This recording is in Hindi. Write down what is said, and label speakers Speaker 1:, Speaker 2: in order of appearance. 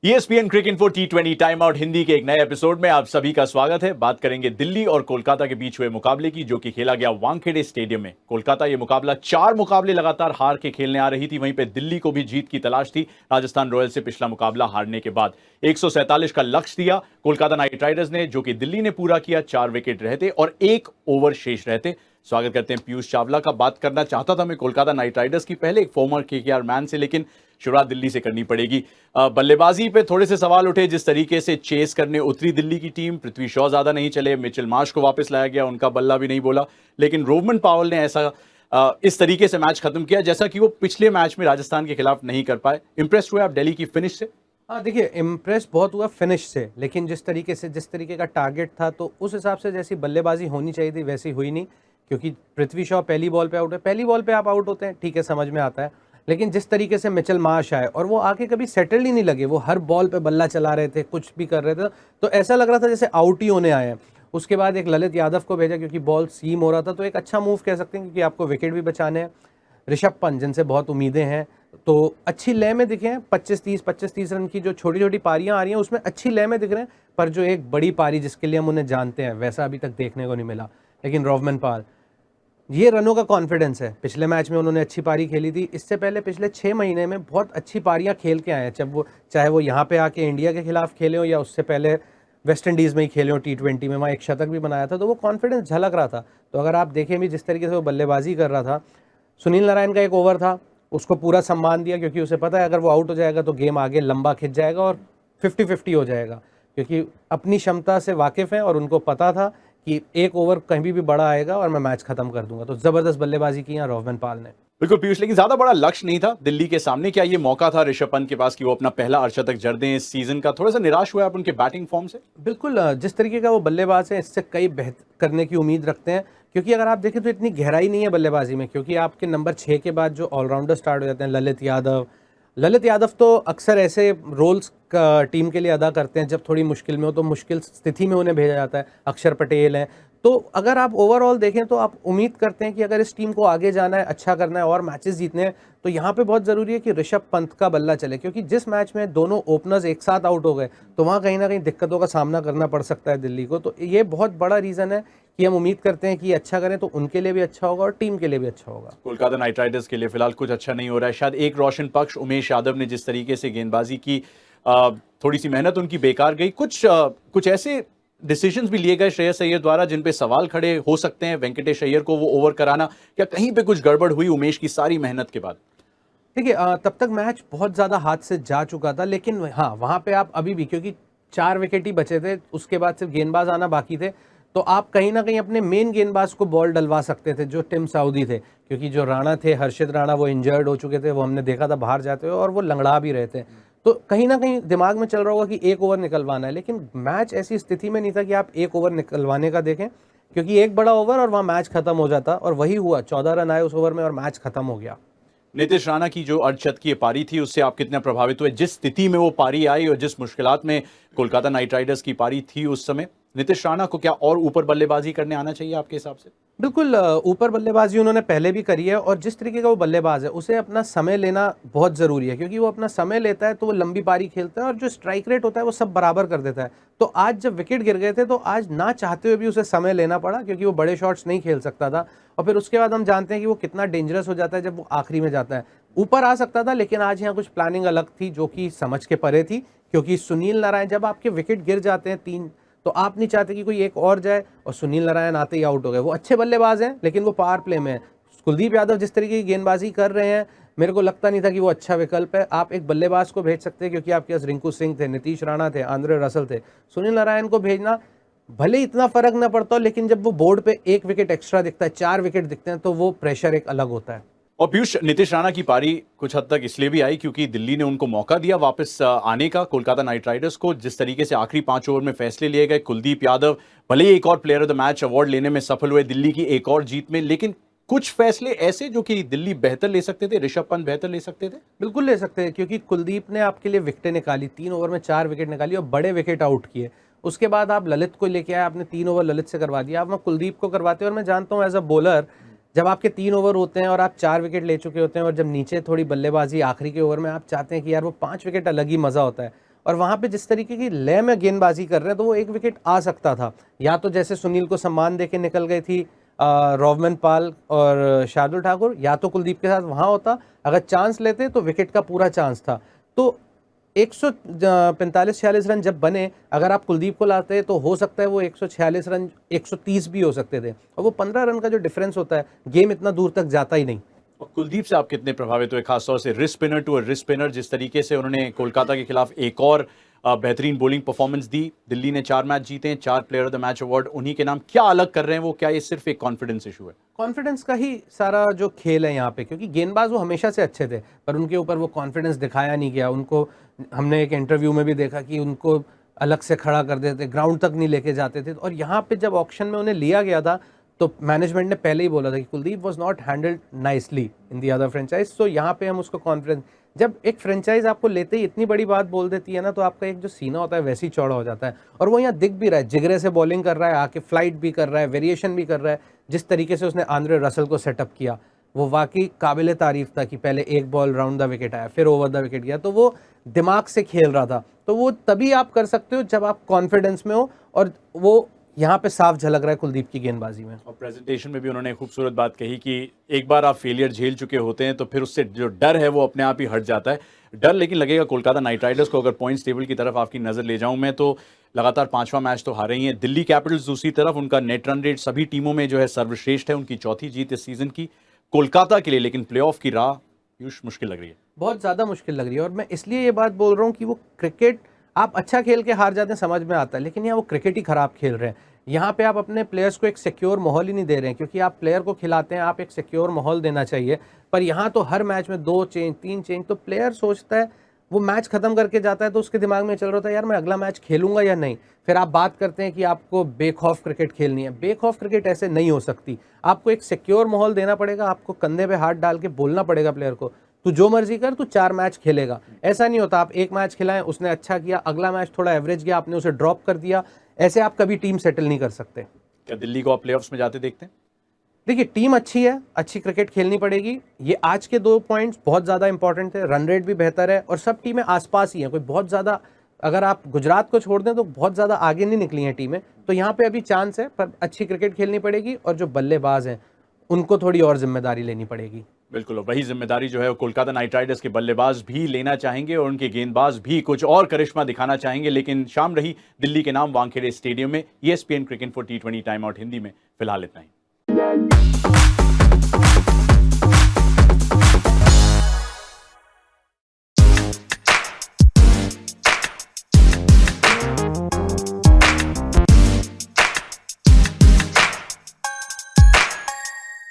Speaker 1: ESPN cricket for T20 time out Hindi के एक नए एपिसोड में आप सभी का स्वागत है। बात करेंगे दिल्ली और कोलकाता के बीच हुए मुकाबले की, जो कि खेला गया वानखेड़े स्टेडियम में। कोलकाता ये मुकाबला 4 मुकाबले लगातार हार के खेलने आ रही थी। वहीं पे दिल्ली को भी जीत की तलाश थी राजस्थान रॉयल्स से पिछला मुकाबला हारने के बाद। 147 का लक्ष्य दिया कोलकाता नाइट राइडर्स ने, जो कि दिल्ली ने पूरा किया। 4 विकेट रहते और 1 ओवर शेष रहते। स्वागत करते हैं पीयूष चावला का। बात करना चाहता था मैं कोलकाता नाइट राइडर्स की, पहले एक फॉर्मर केकेआर मैन से, लेकिन शुरुआत दिल्ली से करनी पड़ेगी। बल्लेबाजी पे थोड़े से सवाल उठे। जिस तरीके से चेस करने उतरी दिल्ली की टीम, पृथ्वी शॉ ज्यादा नहीं चले, मिचेल मार्श को वापस लाया गया, उनका बल्ला भी नहीं बोला, लेकिन रोवमन पावल ने ऐसा इस तरीके से मैच खत्म किया जैसा कि वो पिछले मैच में राजस्थान के खिलाफ नहीं कर पाए। इंप्रेस हुए आप दिल्ली की फिनिश से?
Speaker 2: हाँ, देखिए, इम्प्रेस बहुत हुआ फिनिश से, लेकिन जिस तरीके का टारगेट था तो उस हिसाब से जैसी बल्लेबाजी होनी चाहिए थी वैसी हुई नहीं। क्योंकि पृथ्वी शॉ पहली बॉल पे आउट है, पहली बॉल पे आप आउट होते हैं, ठीक है, समझ में आता है। लेकिन जिस तरीके से मिचेल मार्श आए और वो आके कभी सेटल ही नहीं लगे, वो हर बॉल पे बल्ला चला रहे थे, कुछ भी कर रहे थे, तो ऐसा लग रहा था जैसे आउट ही होने आए हैं। उसके बाद एक ललित यादव को भेजा क्योंकि बॉल सीम हो रहा था, तो एक अच्छा मूव कह सकते हैं क्योंकि आपको विकेट भी बचाने हैं। ऋषभ पंत जिनसे बहुत उम्मीदें हैं, तो अच्छी लय में दिखे हैं। 25-30 रन की जो छोटी छोटी पारियां आ रही हैं उसमें अच्छी लय में दिख रहे हैं, पर जो एक बड़ी पारी जिसके लिए हम उन्हें जानते हैं वैसा अभी तक देखने को नहीं मिला। लेकिन रोवमन पाल, ये रनों का कॉन्फिडेंस है। पिछले मैच में उन्होंने अच्छी पारी खेली थी, इससे पहले पिछले 6 महीने में बहुत अच्छी पारियां खेल के आए हैं। जब वो चाहे वो यहाँ पे आके इंडिया के खिलाफ खेले हो या उससे पहले वेस्ट इंडीज़ में ही खेले हो T20 में, वहाँ एक शतक भी बनाया था, तो वो कॉन्फिडेंस झलक रहा था। तो अगर आप देखें भी जिस तरीके से वो बल्लेबाजी कर रहा था, सुनील नारायण का एक ओवर था, उसको पूरा सम्मान दिया क्योंकि उसे पता है अगर वो आउट हो जाएगा तो गेम आगे लंबा खिंच जाएगा और 50-50 हो जाएगा। क्योंकि अपनी क्षमता से वाकिफ़ हैं और उनको पता था कि एक ओवर कहीं भी बड़ा आएगा और मैं मैच खत्म कर दूंगा। तो ज़बरदस्त बल्लेबाजी की यहाँ रोवमन पाल ने।
Speaker 1: बिल्कुल पीयूष, लेकिन ज्यादा बड़ा लक्ष्य नहीं था दिल्ली के सामने। क्या ये मौका था ऋषभ पंत के पास कि वो अपना पहला अर्धशतक जड़ दें इस सीजन का? थोड़ा सा निराश हुआ आप उनके बैटिंग फॉर्म से?
Speaker 2: बिल्कुल, जिस तरीके का वो बल्लेबाज है इससे कई बेहतर करने की उम्मीद रखते हैं। क्योंकि अगर आप देखें तो इतनी गहराई नहीं है बल्लेबाजी में, क्योंकि आपके नंबर 6 के बाद जो ऑलराउंडर स्टार्ट हो जाते हैं, ललित यादव तो अक्सर ऐसे रोल्स टीम के लिए अदा करते हैं जब थोड़ी मुश्किल में हो, तो मुश्किल स्थिति में उन्हें भेजा जाता है। अक्षर पटेल हैं। तो अगर आप ओवरऑल देखें तो आप उम्मीद करते हैं कि अगर इस टीम को आगे जाना है, अच्छा करना है और मैचेस जीतने हैं, तो यहाँ पे बहुत ज़रूरी है कि ऋषभ पंत का बल्ला चले। क्योंकि जिस मैच में दोनों ओपनर्स एक साथ आउट हो गए तो वहाँ कहीं ना कहीं दिक्कतों का सामना करना पड़ सकता है दिल्ली को। तो ये बहुत बड़ा रीज़न है कि हम उम्मीद करते हैं कि ये अच्छा करें तो उनके लिए भी अच्छा होगा और टीम के लिए भी अच्छा होगा।
Speaker 1: कोलकाता नाइट राइडर्स के लिए फिलहाल कुछ अच्छा नहीं हो रहा है। शायद एक रोशन पक्ष उमेश यादव ने जिस तरीके से गेंदबाजी की, थोड़ी सी मेहनत उनकी बेकार गई। कुछ ऐसे डिसीजंस भी लिए गए श्रेयस अय्यर द्वारा जिन पे सवाल खड़े हो सकते हैं। वेंकटेश अय्यर को वो ओवर कराना, क्या कहीं पे कुछ गड़बड़ हुई उमेश की सारी मेहनत के बाद?
Speaker 2: देखिए, तब तक मैच बहुत ज़्यादा हाथ से जा चुका था, लेकिन हाँ, वहाँ पे आप अभी भी, क्योंकि 4 विकेट ही बचे थे, उसके बाद सिर्फ गेंदबाज आना बाकी थे, तो आप कहीं ना कहीं अपने मेन गेंदबाज को बॉल डलवा सकते थे जो टिम साउदी थे। क्योंकि जो राणा थे, हर्षित राणा, वो इंजर्ड हो चुके थे, वो हमने देखा था बाहर जाते हुए, और वो लंगड़ा भी रहे थे। तो कहीं ना कहीं दिमाग में चल रहा होगा कि एक ओवर निकलवाना है, लेकिन मैच ऐसी स्थिति में नहीं था कि आप एक ओवर निकलवाने का देखें। क्योंकि एक बड़ा ओवर और वहाँ मैच खत्म हो जाता, और वही हुआ। 14 रन आए उस ओवर में और मैच खत्म हो गया।
Speaker 1: नीतीश राणा की जो अर्धशतक की पारी थी उससे आप कितना प्रभावित हुए? जिस स्थिति में वो पारी आई और जिस मुश्किलात में कोलकाता नाइट राइडर्स की पारी थी उस समय, नीतीश राणा को क्या और ऊपर बल्लेबाजी करने आना चाहिए आपके हिसाब से?
Speaker 2: बिल्कुल, ऊपर बल्लेबाजी उन्होंने पहले भी करी है, और जिस तरीके का वो बल्लेबाज है उसे अपना समय लेना बहुत ज़रूरी है। क्योंकि वो अपना समय लेता है तो वो लंबी पारी खेलता है और जो स्ट्राइक रेट होता है वो सब बराबर कर देता है। तो आज जब विकेट गिर गए थे तो आज ना चाहते हुए भी उसे समय लेना पड़ा, क्योंकि वो बड़े शॉट्स नहीं खेल सकता था। और फिर उसके बाद हम जानते हैं कि वो कितना डेंजरस हो जाता है जब वो आखिरी में जाता है। ऊपर आ सकता था, लेकिन आज यहाँ कुछ प्लानिंग अलग थी जो कि समझ के परे थी। क्योंकि सुनील नारायण, जब आपके विकेट गिर जाते हैं 3, तो आप नहीं चाहते कि कोई एक और जाए, और सुनील नारायण आते ही आउट हो गए। वो अच्छे बल्लेबाज हैं लेकिन वो पावर प्ले में है। कुलदीप यादव जिस तरीके की गेंदबाजी कर रहे हैं, मेरे को लगता नहीं था कि वो अच्छा विकल्प है। आप एक बल्लेबाज को भेज सकते हैं, क्योंकि आपके पास रिंकू सिंह थे, नीतीश राणा थे, आंद्रे रसल थे। सुनील नारायण को भेजना भले इतना फर्क ना पड़ता हो, लेकिन जब वो बोर्ड पे एक विकेट एक्स्ट्रा दिखता है, 4 विकेट दिखते हैं, तो वो प्रेशर एक अलग होता है।
Speaker 1: और पीयूष, नीतीश राणा की पारी कुछ हद तक इसलिए भी आई क्योंकि दिल्ली ने उनको मौका दिया वापस आने का, कोलकाता नाइट राइडर्स को। जिस तरीके से आखिरी 5 ओवर में फैसले लिए गए, कुलदीप यादव भले ही एक और player of the match award लेने में सफल हुए दिल्ली की एक और जीत में, लेकिन कुछ फैसले ऐसे जो कि दिल्ली बेहतर ले सकते थे, ऋषभ पंत बेहतर ले सकते थे।
Speaker 2: बिल्कुल ले सकते हैं, क्योंकि कुलदीप ने आपके लिए विकेटें निकाली, 3 ओवर में 4 विकेट निकाली और बड़े विकेट आउट किए। उसके बाद आप ललित को लेके आए, आपने 3 ओवर ललित से करवा दिया, आप मैं कुलदीप को करवाते। और मैं जानता हूँ एज अ बॉलर, जब आपके 3 ओवर होते हैं और आप 4 विकेट ले चुके होते हैं, और जब नीचे थोड़ी बल्लेबाजी आखिरी के ओवर में, आप चाहते हैं कि यार वो 5 विकेट अलग ही मज़ा होता है। और वहाँ पे जिस तरीके की लय में गेंदबाजी कर रहे हैं तो वो एक विकेट आ सकता था। या तो जैसे सुनील को सम्मान दे के निकल गई थी रोवमन पाल और शार्दुल ठाकुर, या तो कुलदीप के साथ वहाँ होता, अगर चांस लेते तो विकेट का पूरा चांस था। तो 145-46 रन जब बने, अगर आप कुलदीप को लाते तो हो सकता है वो 146 रन 130 भी हो सकते थे, और वो 15 रन का जो डिफरेंस होता है, गेम इतना दूर तक जाता ही नहीं।
Speaker 1: और कुलदीप से आप कितने प्रभावित हुए, खासतौर से wrist spinner to wrist spinner, जिस तरीके से उन्होंने कोलकाता के खिलाफ एक और बेहतरीन बॉलिंग परफॉर्मेंस दी। दिल्ली ने 4 मैच जीते हैं, 4 player of the match award उन्हीं के नाम। क्या अलग कर रहे हैं वो? क्या ये सिर्फ एक कॉन्फिडेंस इशू है?
Speaker 2: कॉन्फिडेंस का ही सारा जो खेल है यहाँ पे, क्योंकि गेंदबाज वो हमेशा से अच्छे थे, पर उनके ऊपर वो कॉन्फिडेंस दिखाया नहीं गया। उनको हमने एक इंटरव्यू में भी देखा कि उनको अलग से खड़ा कर देते, ग्राउंड तक नहीं लेके जाते थे। और यहाँ पे जब ऑक्शन में उन्हें लिया गया था तो मैनेजमेंट ने पहले ही बोला था कि Kuldeep was not handled nicely in the other franchise. So यहाँ पे हम उसको कॉन्फिडेंस, जब एक फ्रेंचाइज आपको लेते ही इतनी बड़ी बात बोल देती है ना, तो आपका एक जो सीना होता है वैसे ही चौड़ा हो जाता है। और वो यहाँ दिख भी रहा है, जिगरे से बॉलिंग कर रहा है, आके फ्लाइट भी कर रहा है, वेरिएशन भी कर रहा है। जिस तरीके से उसने आंद्रे रसल को सेटअप किया वो वाकई काबिले तारीफ था, कि पहले एक बॉल राउंड द विकेट आया, फिर ओवर द विकेट गया, तो वो दिमाग से खेल रहा था। तो वो तभी आप कर सकते हो जब आप कॉन्फिडेंस में हो, और वो यहाँ पे साफ झलक रहा है कुलदीप की गेंदबाजी में।
Speaker 1: और प्रेजेंटेशन में भी उन्होंने खूबसूरत बात कही कि एक बार आप फेलियर झेल चुके होते हैं तो फिर उससे जो डर है वो अपने आप ही हट जाता है। डर लेकिन लगेगा कोलकाता नाइट राइडर्स को। अगर पॉइंट्स टेबल की तरफ आपकी नज़र ले जाऊं मैं, तो लगातार 5वां मैच तो हारे ही हैं। दिल्ली कैपिटल्स दूसरी तरफ, उनका नेट रन रेट सभी टीमों में जो है सर्वश्रेष्ठ है, उनकी 4थी जीत इस सीजन की। कोलकाता के लिए लेकिन प्लेऑफ की राह यूश मुश्किल लग रही है,
Speaker 2: बहुत ज़्यादा मुश्किल लग रही है। और मैं इसलिए ये बात बोल रहा हूँ कि वो क्रिकेट आप अच्छा खेल के हार जाते हैं, समझ में आता है, लेकिन यहाँ वो क्रिकेट ही खराब खेल रहे हैं। यहाँ पे आप अपने प्लेयर्स को एक सिक्योर माहौल ही नहीं दे रहे हैं, क्योंकि आप प्लेयर को खिलाते हैं, आप एक सिक्योर माहौल देना चाहिए। पर यहाँ तो हर मैच में 2 चेंज 3 चेंज, तो प्लेयर सोचता है, वो मैच खत्म करके जाता है तो उसके दिमाग में चल रहा था यार मैं अगला मैच खेलूंगा या नहीं। फिर आप बात करते हैं कि आपको बेखौफ क्रिकेट खेलनी है। बेखौफ क्रिकेट ऐसे नहीं हो सकती, आपको एक सिक्योर माहौल देना पड़ेगा, आपको कंधे पे हाथ डाल के बोलना पड़ेगा प्लेयर को, तू जो मर्जी कर, तू 4 मैच खेलेगा। ऐसा नहीं होता आप एक मैच खिलाएं, उसने अच्छा किया, अगला मैच थोड़ा एवरेज गया, आपने उसे ड्रॉप कर दिया। ऐसे आप कभी टीम सेटल नहीं कर सकते।
Speaker 1: क्या दिल्ली को आप प्लेऑफ्स में जाते देखते हैं?
Speaker 2: देखिए टीम अच्छी है, अच्छी क्रिकेट खेलनी पड़ेगी। ये आज के 2 पॉइंट्स बहुत ज़्यादा इंपॉर्टेंट थे, रन रेट भी बेहतर है और सब टीमें आसपास ही हैं। कोई बहुत ज़्यादा, अगर आप गुजरात को छोड़ दें तो बहुत ज़्यादा आगे नहीं निकली हैं टीमें, तो यहाँ पे अभी चांस है, पर अच्छी क्रिकेट खेलनी पड़ेगी और जो बल्लेबाज हैं उनको थोड़ी और जिम्मेदारी लेनी पड़ेगी।
Speaker 1: बिल्कुल, और वही जिम्मेदारी जो है वो कोलकाता नाइट राइडर्स के बल्लेबाज भी लेना चाहेंगे और उनके गेंदबाज भी कुछ और करिश्मा दिखाना चाहेंगे। लेकिन शाम रही दिल्ली के नाम वानखेड़े स्टेडियम में। ESPN cricket for T20 time out Hindi में फिलहाल इतना ही।